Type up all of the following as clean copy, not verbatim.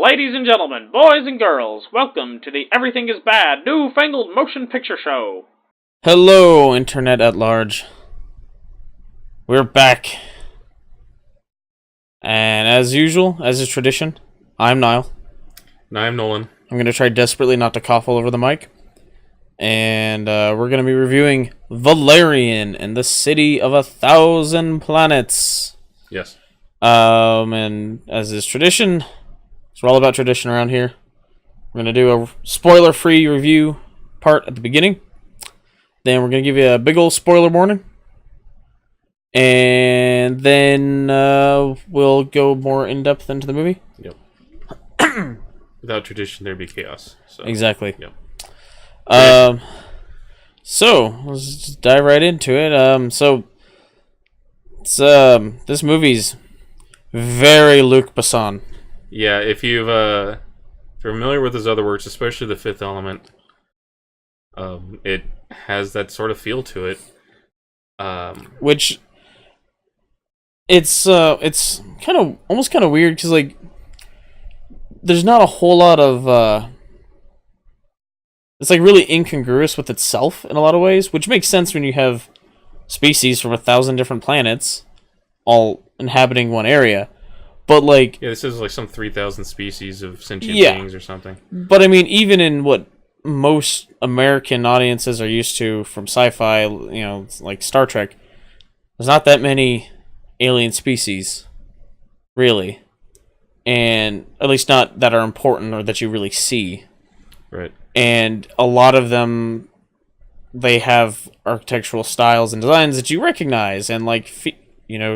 Ladies and gentlemen, boys and girls, welcome to the Everything is Bad new Fangled motion picture show. Hello, Internet at large. We're back. And as usual, as is tradition, I'm Niall. And I'm Nolan. I'm going to try desperately not to cough all over the mic. And we're going to be reviewing Valerian and the City of 1,000 Planets. Yes. And as is tradition, we're all about tradition around here. We're going to do a spoiler-free review part at the beginning. Then we're going to give you a big old spoiler warning. And then we'll go more in-depth into the movie. Yep. Without tradition, there'd be chaos. So. Exactly. Yep. So, let's just dive right into it. This movie's very Luc Besson. Yeah, if you're familiar with his other works, especially The Fifth Element, it has that sort of feel to it. Which it's kind of almost kind of weird because like there's not a whole lot of it's like really incongruous with itself in a lot of ways, which makes sense when you have species from 1,000 different planets all inhabiting one area. But like, yeah, this is like some 3,000 species of sentient beings or something. But I mean, even in what most American audiences are used to from sci-fi, like Star Trek, there's not that many alien species, really, and at least not that are important or that you really see. Right. And a lot of them, they have architectural styles and designs that you recognize, and like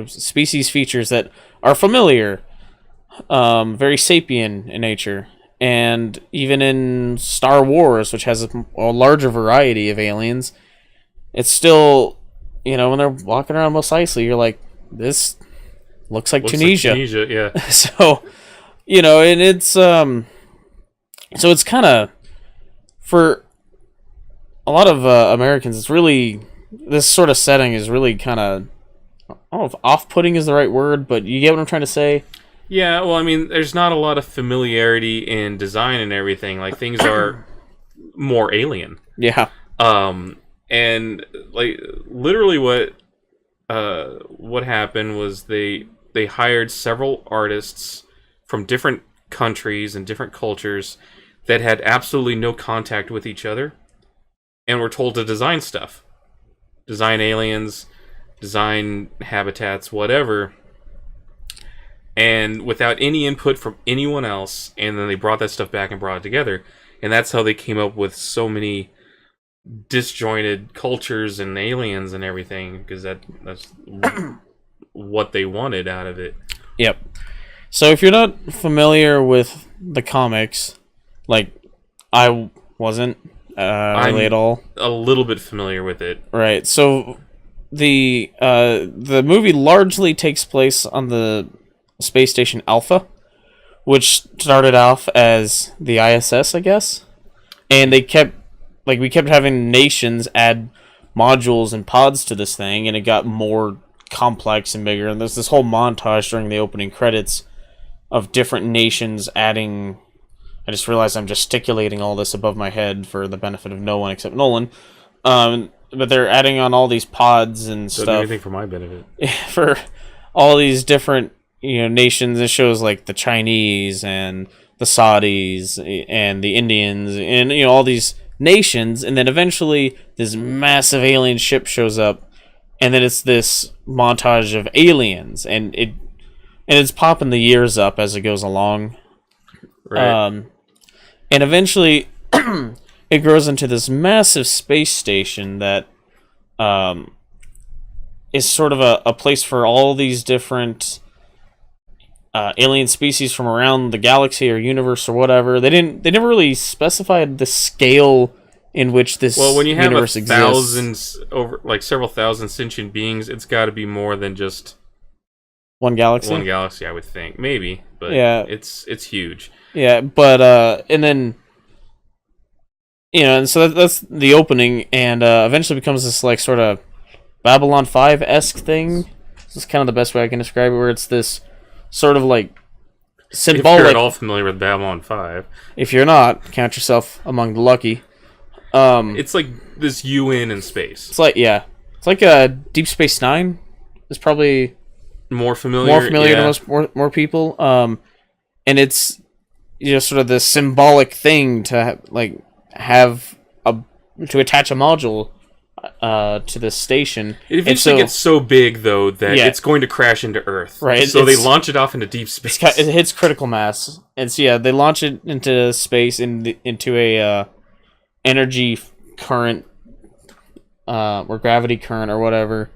species features that are familiar, very sapient in nature. And even in Star Wars, which has a larger variety of aliens, it's still, when they're walking around Mos Eisley, you're like, this looks like Tunisia. Like Tunisia, yeah. So, and it's, so it's kind of, for a lot of Americans, it's really, this sort of setting is really kind of, I don't know if off-putting is the right word, but you get what I'm trying to say? Yeah, well, I mean, there's not a lot of familiarity in design and everything. Like, things are more alien. Yeah. And, like, literally what happened was they hired several artists from different countries and different cultures that had absolutely no contact with each other and were told to design stuff. Design aliens, design habitats, whatever, and without any input from anyone else, and then they brought that stuff back and brought it together, and that's how they came up with so many disjointed cultures and aliens and everything, because that's what they wanted out of it. Yep. So if you're not familiar with the comics, like I wasn't really at all, a little bit familiar with it. Right. So the movie largely takes place on the space station Alpha, which started off as the ISS, I guess, and we kept having nations add modules and pods to this thing, and it got more complex and bigger. And there's this whole montage during the opening credits of different nations adding. I just realized I'm gesticulating all this above my head for the benefit of no one except Nolan. But they're adding on all these pods and stuff. Don't do anything for my benefit. For all these different nations. It shows like the Chinese and the Saudis and the Indians and all these nations, and then eventually this massive alien ship shows up, and then it's this montage of aliens, and it's popping the years up as it goes along. Right. And eventually it grows into this massive space station that is sort of a place for all these different alien species from around the galaxy or universe or whatever. They never really specified the scale in which this universe exists. Well, when you have several thousand sentient beings, it's got to be more than just one galaxy. One galaxy, I would think, maybe, but yeah, it's huge. Yeah, but and then and so that's the opening, and eventually becomes this like sort of Babylon 5-esque thing. This is kind of the best way I can describe it, where it's this sort of like symbolic. If you're at all familiar with Babylon 5. If you're not, count yourself among the lucky. It's like this UN in space. It's like a Deep Space Nine. It's probably More familiar to more people. And it's sort of the symbolic thing to to attach a module to this station. It eventually gets so big though that it's going to crash into Earth. Right. So they launch it off into deep space. It hits critical mass, and so they launch it into space into a energy current or gravity current or whatever.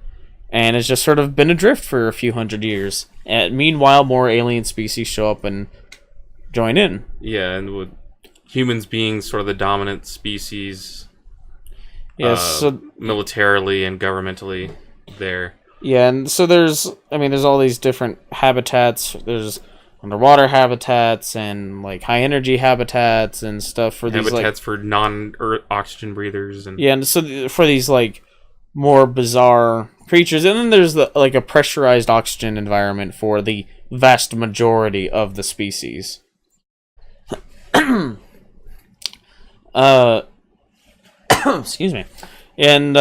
And it's just sort of been adrift for a few hundred years. And meanwhile, more alien species show up and join in. Yeah, and with humans being sort of the dominant species, militarily and governmentally there. Yeah, and so there's all these different habitats. There's underwater habitats and like high energy habitats and stuff for these habitats for non-oxygen breathers and and so for these like more bizarre creatures, and then there's a pressurized oxygen environment for the vast majority of the species. Excuse me. And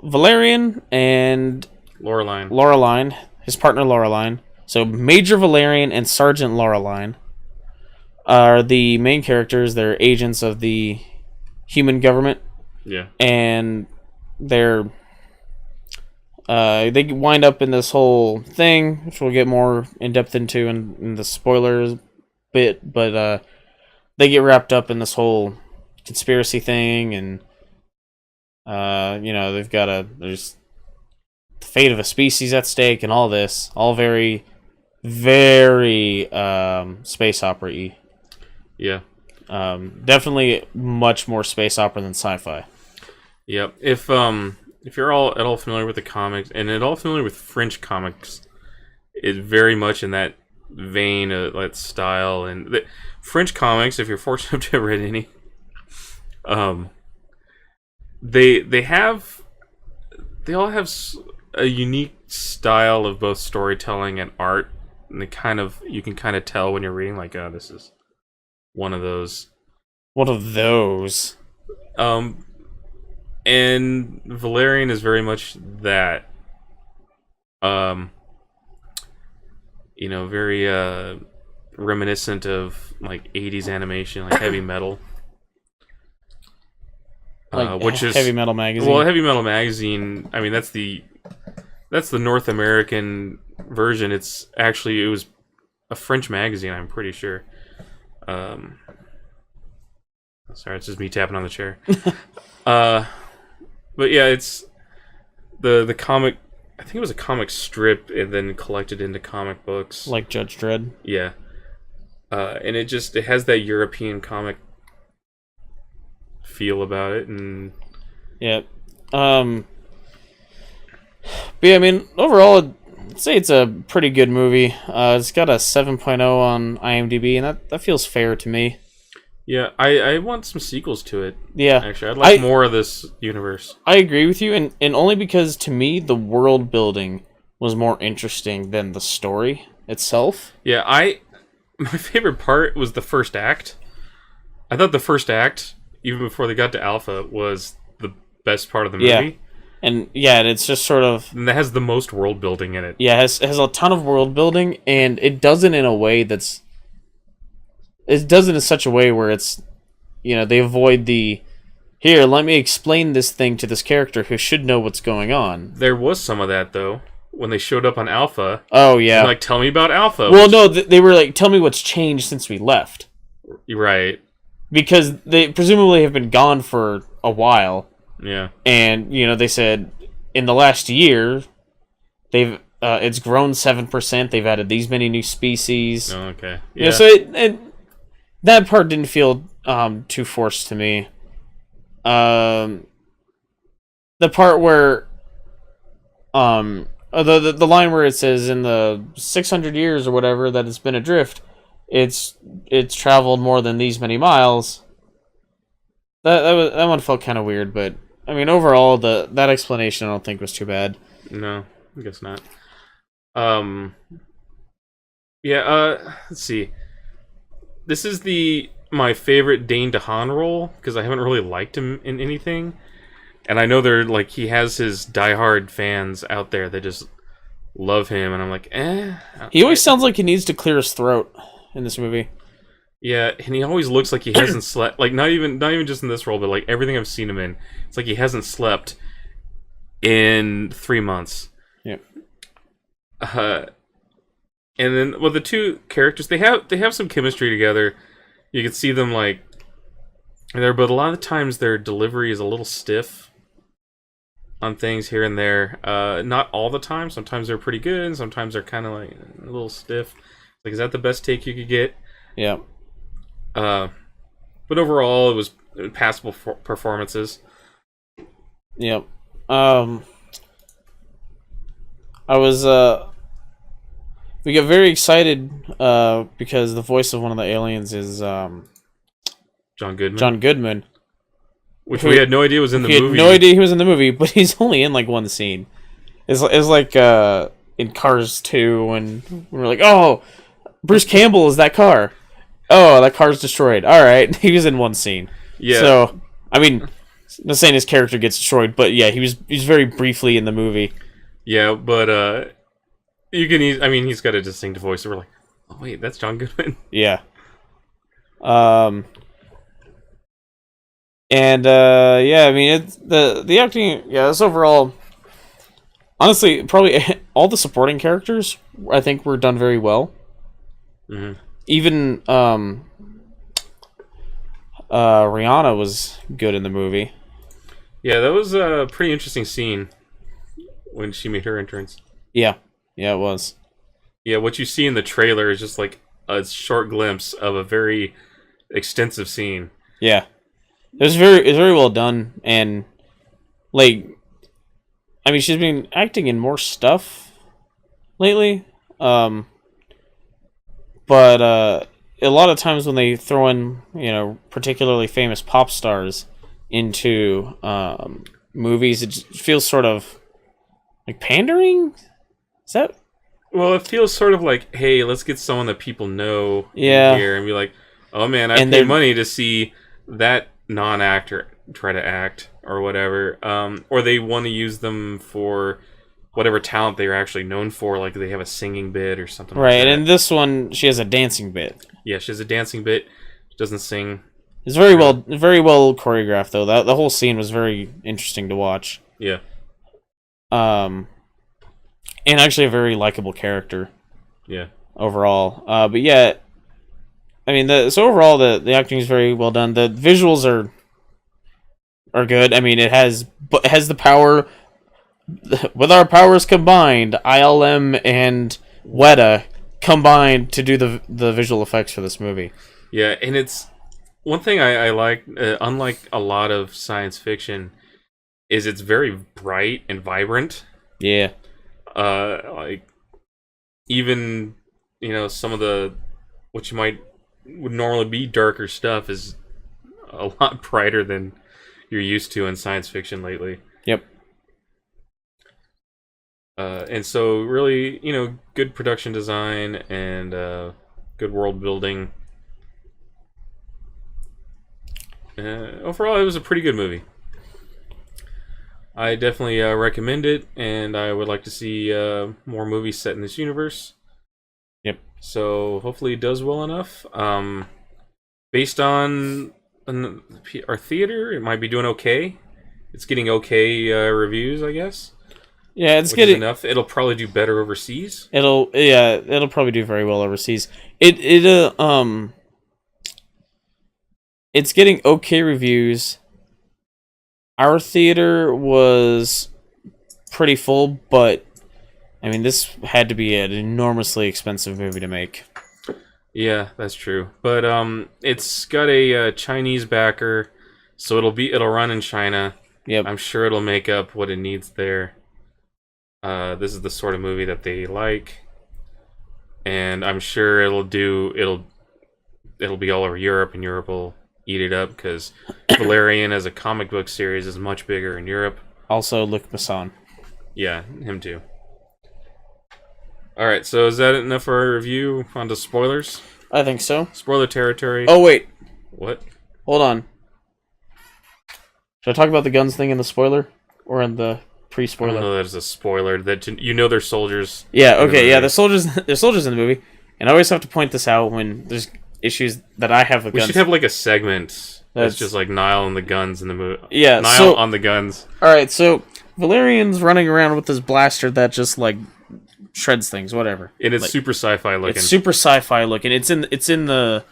Valerian and Laureline, his partner Laureline. So Major Valerian and Sergeant Laureline are the main characters. They're agents of the human government. Yeah. And they wind up in this whole thing, which we'll get more in depth into in the spoilers bit, but they get wrapped up in this whole conspiracy thing, and there's the fate of a species at stake, and all this, all very, very space opera-y. Yeah. Definitely much more space opera than sci-fi. Yep. If you're all at all familiar with the comics, and at all familiar with French comics, it's very much in that vein of that style. And the French comics, if you're fortunate to have read any, they all have a unique style of both storytelling and art, and you can kind of tell when you're reading, like, oh, this is one of those. One of those. And Valerian is very much that. Very reminiscent of like 80s animation, like Heavy Metal. Which is Heavy Metal Magazine. Well, Heavy Metal Magazine, I mean, that's the North American version. It was a French magazine, I'm pretty sure. Sorry, it's just me tapping on the chair. But yeah, it's the comic. I think it was a comic strip and then collected into comic books, like Judge Dredd. Yeah, and it has that European comic feel about it, and yeah. But yeah, I mean, overall, I'd say it's a pretty good movie. It's got a 7.0 on IMDb, and that feels fair to me. Yeah, I want some sequels to it. Yeah. Actually, I'd like more of this universe. I agree with you, and only because, to me, the world building was more interesting than the story itself. Yeah, my favorite part was the first act. I thought the first act, even before they got to Alpha, was the best part of the movie. Yeah. And yeah, it's just sort of... And that has the most world building in it. Yeah, it has a ton of world building, and it does it in a way that's... It does it in such a way where it's... they avoid the... Here, let me explain this thing to this character who should know what's going on. There was some of that, though. When they showed up on Alpha. Oh, yeah. Like, tell me about Alpha. Well, no, they were like, tell me what's changed since we left. Right. Because they presumably have been gone for a while. Yeah. And, they said, in the last year, it's grown 7%. They've added these many new species. Oh, okay. Yeah. So that part didn't feel too forced to me. The part where, the line where it says in the 600 years or whatever that it's been adrift, it's traveled more than these many miles. That one felt kind of weird, but I mean overall that explanation I don't think was too bad. No, I guess not. Yeah. Let's see. this is my favorite Dane DeHaan role because I haven't really liked him in anything, and I know they're like he has his diehard fans out there that just love him, and I'm like, eh. He always sounds like he needs to clear his throat in this movie. Yeah, and he always looks like he hasn't slept. Like not even just in this role, but like everything I've seen him in, it's like he hasn't slept in 3 months. Yeah. And then the two characters, they have some chemistry together. You can see them like there, but a lot of the times their delivery is a little stiff on things here and there. Not all the time. Sometimes they're pretty good, and sometimes they're kind of like a little stiff. Like, is that the best take you could get? Yeah. But overall, it was passable performances. Yep. I was we got very excited because the voice of one of the aliens is John Goodman. John Goodman, which we had no idea was in the movie. We had no idea he was in the movie, but he's only in like one scene. It's like in Cars 2 when we're like, oh, Bruce Campbell is that car. Oh, that car's destroyed. All right, he was in one scene. Yeah. So I mean, I'm not saying his character gets destroyed, but yeah, he's very briefly in the movie. Yeah, but he's got a distinct voice. So we're like, oh wait, that's John Goodman. Yeah. And yeah, I mean it's the acting. Yeah, it's overall. Honestly, probably all the supporting characters I think were done very well. Mm-hmm. Even Rihanna was good in the movie. Yeah, that was a pretty interesting scene when she made her entrance. Yeah, it was. Yeah, what you see in the trailer is just like a short glimpse of a very extensive scene. Yeah, it was very well done, and like, I mean, she's been acting in more stuff lately. But a lot of times when they throw in, particularly famous pop stars into movies, it just feels sort of like pandering. Is that? Well, it feels sort of like, hey, let's get someone that people know here and be like, oh man, I paid money to see that non-actor try to act or whatever. Or they want to use them for whatever talent they're actually known for, like they have a singing bit or something like that. Right, and in this one, she has a dancing bit. Yeah, she has a dancing bit. She doesn't sing. It's very well choreographed, though. The whole scene was very interesting to watch. Yeah. And actually a very likable character. Yeah. Overall. But yeah, I mean, so overall, the acting is very well done. The visuals are good. I mean, it has the power. With our powers combined, ILM and Weta combined to do the visual effects for this movie. Yeah, and it's one thing I like, unlike a lot of science fiction, is it's very bright and vibrant. Yeah. Like even some of the what would normally be darker stuff is a lot brighter than you're used to in science fiction lately. Yep. And so really, good production design and good world building. Overall, it was a pretty good movie. I definitely recommend it, and I would like to see more movies set in this universe. Yep. So hopefully it does well enough. Based on our theater, it might be doing okay. It's getting okay reviews, I guess. Yeah, it's getting enough. It'll probably do better overseas. It'll probably do very well overseas. It's getting okay reviews. Our theater was pretty full, but I mean, this had to be an enormously expensive movie to make. Yeah, that's true. But it's got a Chinese backer, so it'll run in China. Yep. I'm sure it'll make up what it needs there. This is the sort of movie that they like, and I'm sure it'll be all over Europe, and Europe will eat it up because Valerian as a comic book series is much bigger in Europe. Also, Luc Besson. Yeah, him too. All right, so is that enough for our review? On to spoilers. I think so. Spoiler territory. Oh, wait. What? Hold on. Should I talk about the guns thing in the spoiler? Or in the I pre-spoiler? don't know that is a spoiler. That they're soldiers. Yeah, okay, yeah, they're soldiers in the movie. And I always have to point this out when there's issues that I have with guns. We should have like a segment that's just like Niall and the guns in the movie. Yeah, Niall on the guns. Alright, so Valerian's running around with this blaster that just like shreds things, whatever. And it's like, super sci-fi looking. It's super sci-fi looking. It's in the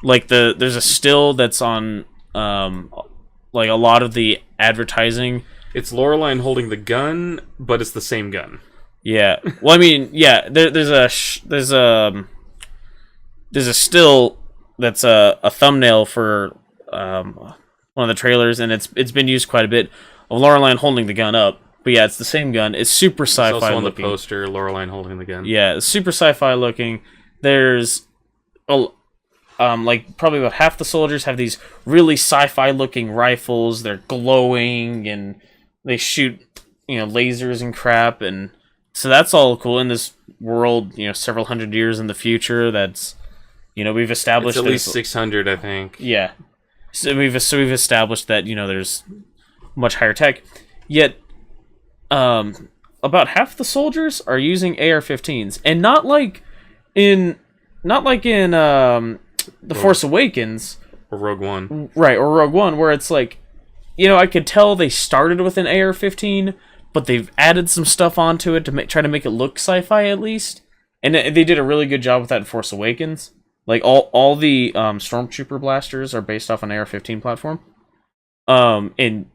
like there's a still that's on like a lot of the advertising. It's Loreline holding the gun, but it's the same gun. Yeah. Well, I mean, yeah. There's a still that's a thumbnail for one of the trailers, and it's been used quite a bit of Loreline holding the gun up. But yeah, it's the same gun. It's super sci-fi looking. It's also on the poster, Loreline holding the gun. Yeah, it's super sci-fi looking. There's like probably about half the soldiers have these really sci-fi looking rifles. They're glowing and they shoot, lasers and crap, and so that's all cool in this world. Several hundred years in the future. That's we've established it's at least 600, I think. Yeah, so we've established that there's much higher tech. Yet, about half the soldiers are using AR-15s, and not like in The Force Awakens or Rogue One, right? Or Rogue One, where it's like. I could tell they started with an AR-15, but they've added some stuff onto it to try to make it look sci-fi at least. And they did a really good job with that in Force Awakens. Like, all the Stormtrooper blasters are based off an AR-15 platform. And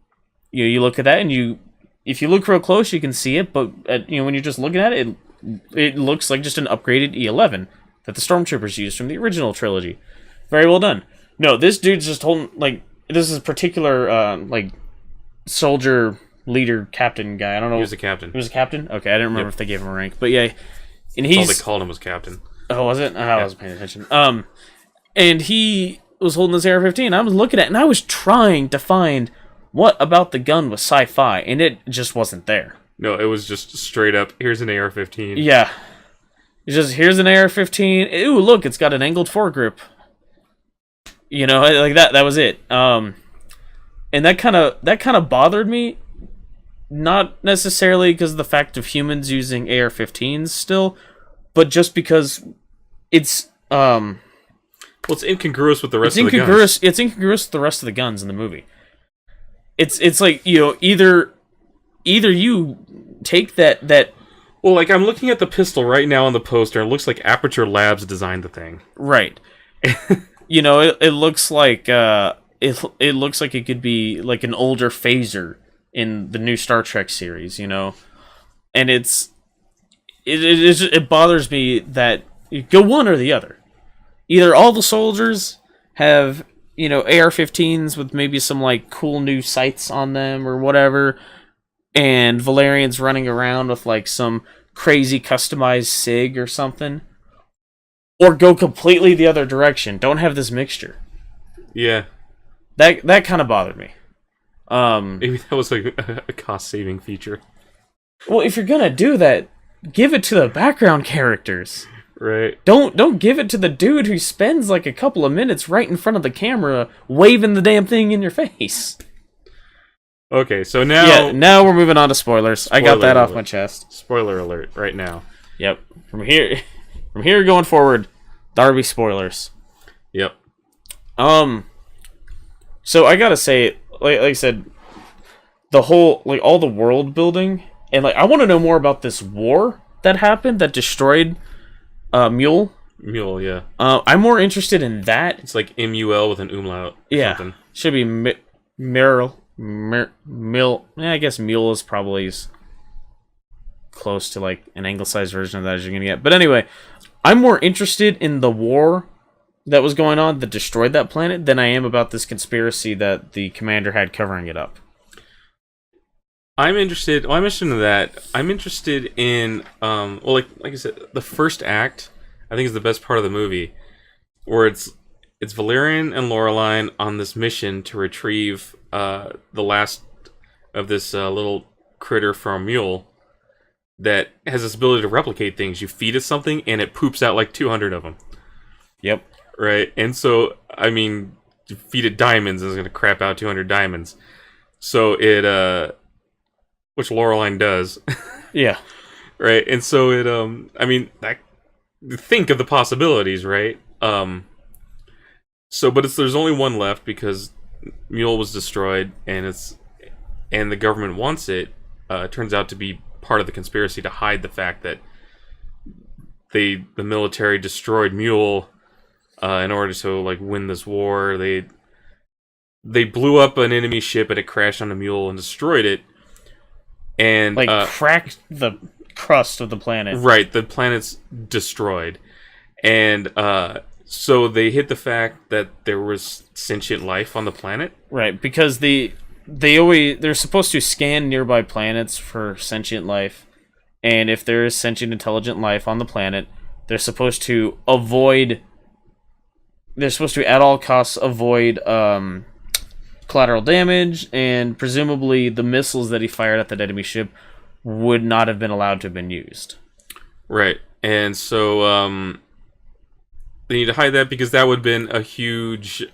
you look at that, and if you look real close, you can see it, but when you're just looking at it, it looks like just an upgraded E11 that the Stormtroopers used from the original trilogy. Very well done. No, this dude's just holding, like... This is a particular, soldier leader captain guy. I don't know. He was a captain. He was a captain? Okay, I didn't remember if they gave him a rank. But yeah, and he's... All they called him was captain. Oh, was it? I wasn't paying attention. And he was holding this AR-15. I was looking at it, and I was trying to find what about the gun was sci-fi, and it just wasn't there. No, it was just straight up, here's an AR-15. Yeah. It's just, here's an AR-15. Ooh, look, it's got an angled foregrip. Like that was it. And that kind of bothered me, not necessarily because of the fact of humans using AR-15s still, but just because it's it's incongruous with the rest of the guns. It's incongruous with the rest of the guns in the movie. It's like, either you take that well, like I'm looking at the pistol right now on the poster, it looks like Aperture Labs designed the thing. Right. It looks like it looks like it could be like an older phaser in the new Star Trek series, and it bothers me that you go one or the other. Either all the soldiers have AR-15s with maybe some like cool new sights on them or whatever, and Valerian's running around with like some crazy customized SIG or something. Or go completely the other direction. Don't have this mixture. Yeah. That kind of bothered me. Maybe that was like a cost-saving feature. Well, if you're gonna do that, give it to the background characters. Right. Don't give it to the dude who spends like a couple of minutes right in front of the camera waving the damn thing in your face. Okay, so now... Yeah, now we're moving on to spoilers. I got that off my chest. Spoiler alert right now. Yep. From here going forward, there'll be spoilers. Yep. So I gotta say, like I said, the whole, like, all the world building, and like I want to know more about this war that happened that destroyed Mule. Mule, yeah. I'm more interested in that. It's like MUL with an umlaut. Yeah. Something. Should be Mil. Yeah, I guess Mule is probably close to like an anglicized version of that as you're gonna get. But anyway, I'm more interested in the war that was going on that destroyed that planet than I am about this conspiracy that the commander had covering it up. I'm interested. Well, I mentioned that. I'm interested in, like I said, the first act. I think is the best part of the movie, where it's Valerian and Loreline on this mission to retrieve the last of this little critter from Mule that has this ability to replicate things. You feed it something, and it poops out like 200 of them. Yep. right? And so, I mean, you feed it diamonds and it's going to crap out 200 diamonds. So which Laureline does, Yeah. right? And so I mean, think of the possibilities, right? But there's only one left because Mule was destroyed, and the government wants it. It turns out to be part of the conspiracy to hide the fact that the military destroyed Mule in order to like win this war. They blew up an enemy ship and it crashed on a Mule and destroyed it. And Like cracked the crust of the planet. right, the planet's destroyed, and so they hit the fact that there was sentient life on the planet. Right, because they're supposed to scan nearby planets for sentient life, and if there is sentient intelligent life on the planet, they're supposed to at all costs avoid collateral damage, and presumably the missiles that he fired at that enemy ship would not have been allowed to have been used. Right, and so they need to hide that because that would have been a huge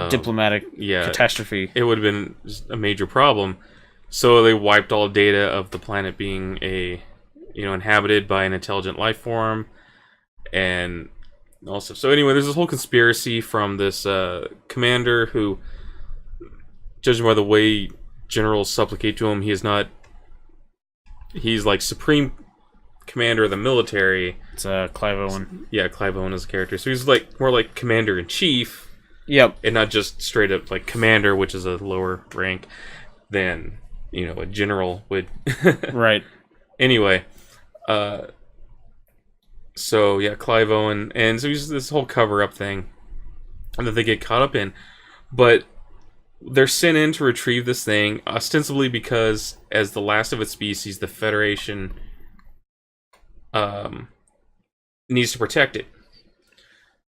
Diplomatic catastrophe. It would have been a major problem. So they wiped all data of the planet being inhabited by an intelligent life form, and also. So anyway, there's this whole conspiracy from this commander who, judging by the way generals supplicate to him, he's like supreme commander of the military. It's Clive Owen. Yeah, Clive Owen is a character. So he's like more like commander in chief. Yep. And not just straight up like commander, which is a lower rank than a general would. Right. Anyway, so yeah, Clive Owen, and so he's this whole cover-up thing that they get caught up in, but they're sent in to retrieve this thing, ostensibly because, as the last of its species, the Federation needs to protect it.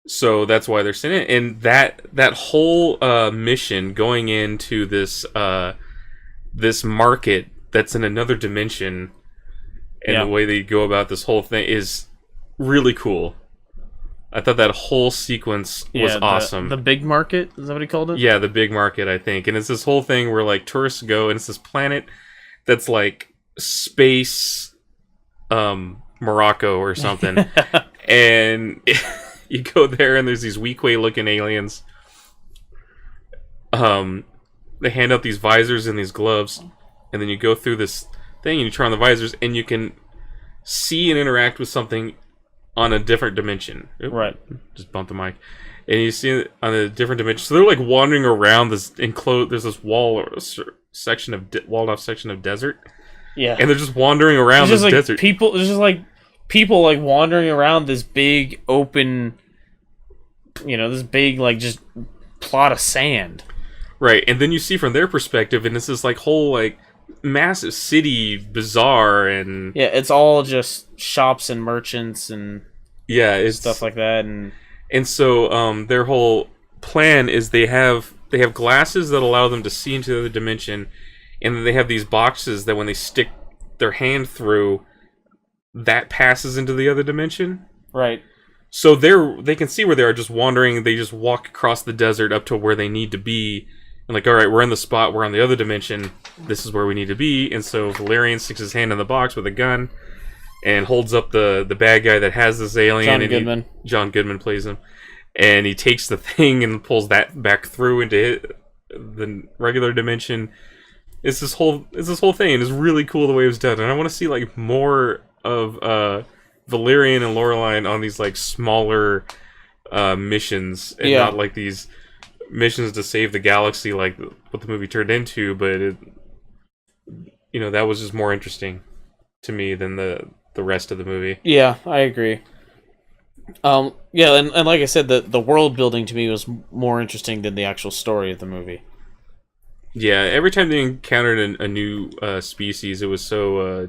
So that's why they're sent in, and that whole mission going into this market that's in another dimension, and the way they go about this whole thing is really cool. I thought that whole sequence was awesome. The big market, is that what he called it? Yeah, the big market, I think. And it's this whole thing where like tourists go, and it's this planet that's like space Morocco or something. And you go there and there's these Weequay looking aliens. They hand out these visors and these gloves, and then you go through this thing and you try on the visors and you can see and interact with something on a different dimension. Oop, right. Just bump the mic. And you see it on a different dimension. So they're like wandering around this enclosed. There's this walled off section of desert. Yeah. And they're just wandering around this desert. There's just like people like wandering around this big open, this big like just plot of sand. Right. And then you see from their perspective, and it's this like whole like massive city bazaar, and yeah, it's all just shops and merchants and it's stuff like that, and so their whole plan is they have glasses that allow them to see into the other dimension, and then they have these boxes that when they stick their hand through, that passes into the other dimension. Right. So they can see where they are just wandering. They just walk across the desert up to where they need to be. And like, all right, we're in the spot. We're on the other dimension. This is where we need to be. And so Valerian sticks his hand in the box with a gun and holds up the bad guy that has this alien. John Goodman plays him. And he takes the thing and pulls that back through into the regular dimension. It's this whole thing. And it's really cool the way it was done. And I want to see like more of Valerian and Laureline on these like smaller missions, and not like these missions to save the galaxy like what the movie turned into. But that was just more interesting to me than the rest of the movie. Yeah, I agree. And like I said, the world building to me was more interesting than the actual story of the movie. Yeah, every time they encountered a new species, it was so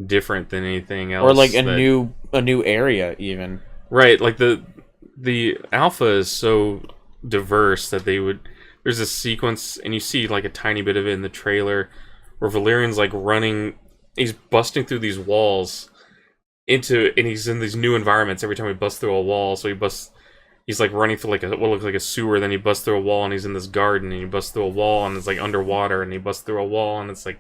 different than anything else, or like a new area even. Right, like the alpha is so diverse that there's a sequence, and you see like a tiny bit of it in the trailer, where Valerian's like running, he's busting through these walls, and he's in these new environments every time he busts through a wall. So he's like running through like what looks like a sewer, then he busts through a wall and he's in this garden, and he busts through a wall and it's like underwater, and he busts through a wall and it's like,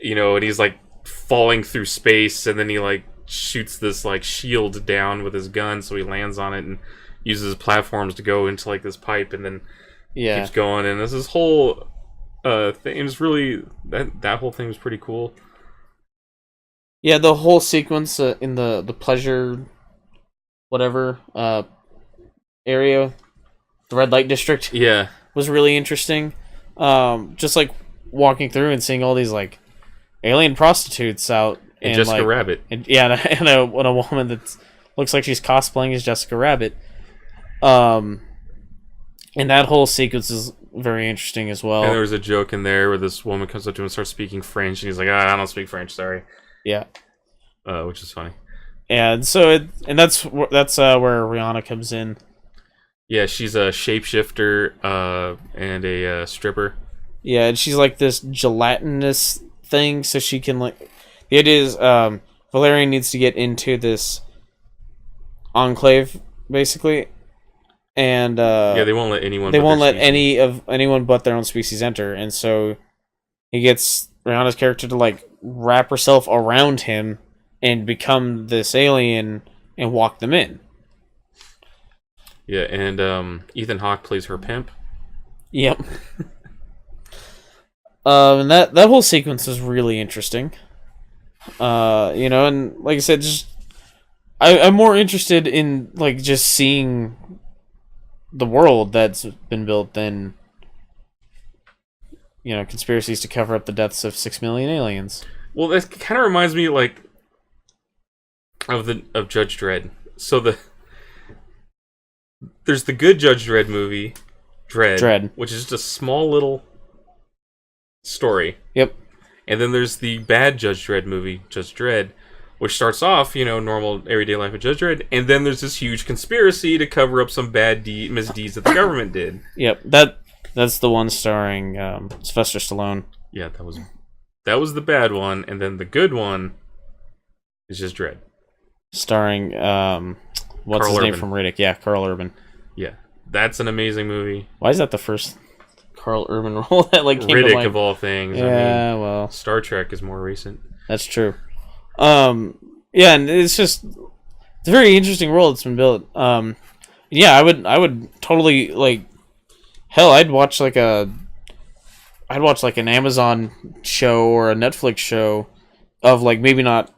and he's like falling through space, and then he like shoots this like shield down with his gun, so he lands on it and uses his platforms to go into like this pipe, and then keeps going, and this whole thing is really that whole thing was pretty cool. Yeah, the whole sequence in the pleasure whatever area, the red light district, was really interesting. Just like walking through and seeing all these like alien prostitutes out, and Jessica Rabbit, and a woman that looks like she's cosplaying as Jessica Rabbit. And that whole sequence is very interesting as well. And there was a joke in there where this woman comes up to him and starts speaking French, and he's like, I don't speak French, sorry. Yeah. Which is funny. And so that's where Rihanna comes in. Yeah, she's a shapeshifter and a stripper. Yeah, and she's like this gelatinous thing, so she can like. The idea is Valerian needs to get into this enclave, basically, and they won't let anyone. They won't let anyone but their own species enter, and so he gets Rihanna's character to like wrap herself around him and become this alien and walk them in. Yeah, and Ethan Hawke plays her pimp. Yep. And that whole sequence is really interesting. And like I said, just I'm more interested in like just seeing the world that's been built than conspiracies to cover up the deaths of 6 million aliens. Well, that kind of reminds me like of Judge Dredd. So there's the good Judge Dredd movie, Dredd, which is just a small little story. Yep. And then there's the bad Judge Dredd movie, Judge Dredd, which starts off, normal everyday life of Judge Dredd, and then there's this huge conspiracy to cover up some bad misdeeds that the government did. Yep, that's the one starring Sylvester Stallone. Yeah, that was the bad one, and then the good one is just Dredd. Starring what's Carl his name Urban. from Riddick? Yeah, Carl Urban. Yeah, that's an amazing movie. Why is that the first Carl Urban role that like came Riddick to mind? of all things? Yeah, well, Star Trek is more recent. That's true. Yeah, and it's a very interesting world that's been built. Yeah, I would totally like. Hell, I'd watch like an Amazon show or a Netflix show of like maybe not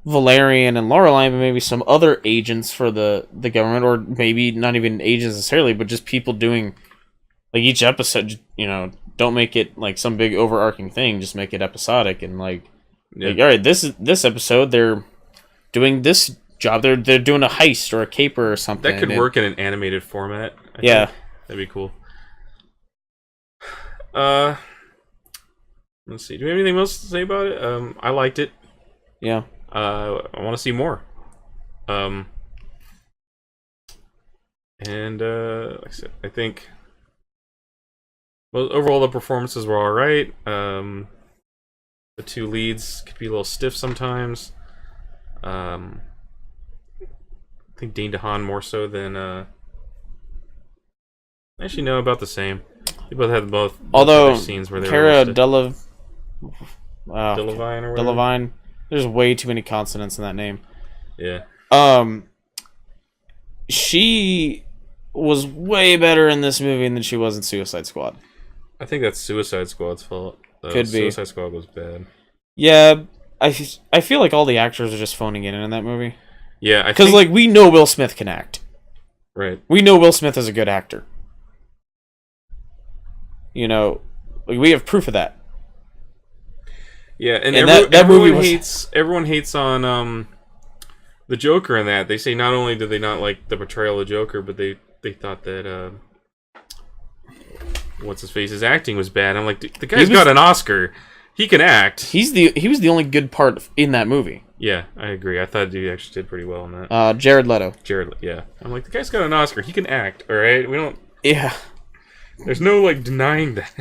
Valerian and Lorelei, but maybe some other agents for the government, or maybe not even agents necessarily, but just people doing like each episode. Don't make it like some big overarching thing. Just make it episodic and like all right, this episode they're doing this job. They're doing a heist or a caper or something. That could work in an animated format. I think. That'd be cool. Let's see. Do we have anything else to say about it? I liked it. Yeah. I want to see more. And like I said, I think overall the performances were all right. The two leads could be a little stiff sometimes. I think Dean DeHaan more so than actually no, about the same. They both had although scenes where they Cara were Delevingne or Delevingne. There's way too many consonants in that name. Yeah. She was way better in this movie than she was in Suicide Squad. I think that's Suicide Squad's fault. Could be. Suicide Squad was bad. Yeah, I feel like all the actors are just phoning it in that movie. Yeah, because like we know Will Smith can act. Right. We know Will Smith is a good actor. We have proof of that. Yeah, and everyone hates on the Joker in that. They say not only did they not like the portrayal of the Joker, but they thought that what's his face's acting was bad. I'm like, the guy's got an Oscar. He can act. He was the only good part in that movie. Yeah, I agree. I thought he actually did pretty well in that. Jared Leto. Yeah. I'm like, the guy's got an Oscar. He can act. All right, we don't. Yeah. There's no like denying that.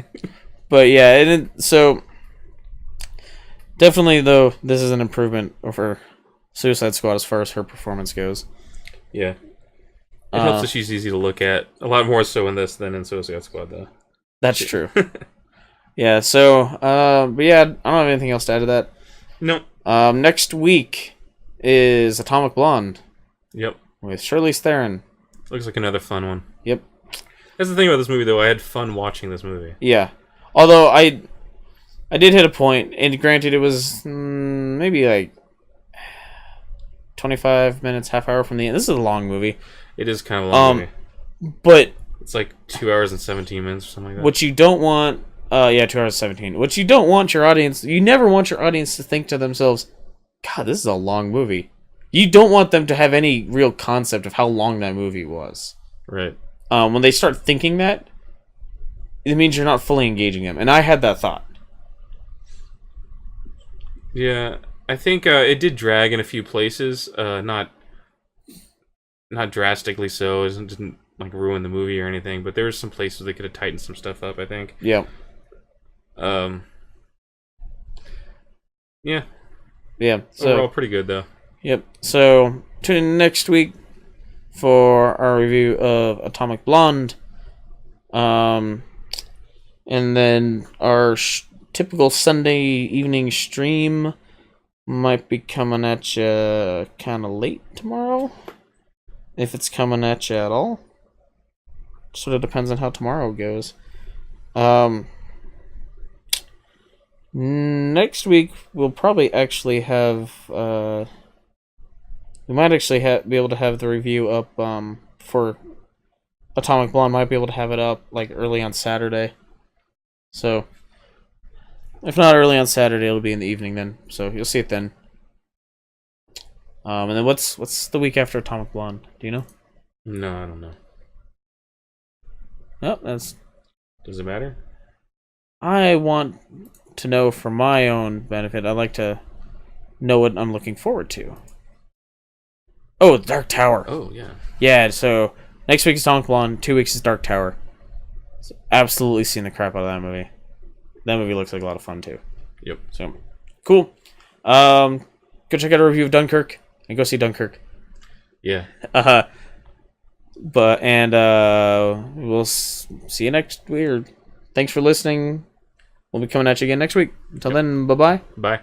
But yeah, so definitely though, this is an improvement over Suicide Squad as far as her performance goes. Yeah. It helps that she's easy to look at. A lot more so in this than in Suicide Squad, though. That's true. Yeah, so, but yeah, I don't have anything else to add to that. No. Next week is Atomic Blonde. Yep. With Charlize Theron. Looks like another fun one. Yep. That's the thing about this movie, though. I had fun watching this movie. Yeah. Although, I did hit a point, and granted, it was maybe like 25 minutes, half hour from the end. This is a long movie. It is kind of a long movie. But it's like 2 hours and 17 minutes or something like that. What you don't want... 2 hours and 17. What you don't want your audience... You never want your audience to think to themselves, God, this is a long movie. You don't want them to have any real concept of how long that movie was. Right. When they start thinking that, it means you're not fully engaging them. And I had that thought. Yeah, I think it did drag in a few places. Not drastically so. It didn't like ruin the movie or anything. But there were some places they could have tightened some stuff up, I think. Yeah. Yeah. Yeah. So, overall, pretty good though. Yep. So tune in next week for our review of Atomic Blonde. And then our typical Sunday evening stream might be coming at you kind of late tomorrow. If it's coming at you at all. Sort of depends on how tomorrow goes. Next week we'll probably actually have we might actually be able to have the review up for Atomic Blonde. Might be able to have it up like early on Saturday. So if not early on Saturday, it'll be in the evening then. So you'll see it then. And then what's the week after Atomic Blonde? Do you know? No, I don't know. No, that's. Does it matter? I want to know for my own benefit. I'd like to know what I'm looking forward to. Oh, Dark Tower. Oh, yeah. Yeah, so next week is Atomic Blonde, 2 weeks is Dark Tower. So absolutely seen the crap out of that movie. That movie looks like a lot of fun too. Yep. So, cool. Go check out a review of Dunkirk and go see Dunkirk. Yeah. We'll see you next week. Thanks for listening. We'll be coming at you again next week. Until then, bye-bye. Bye.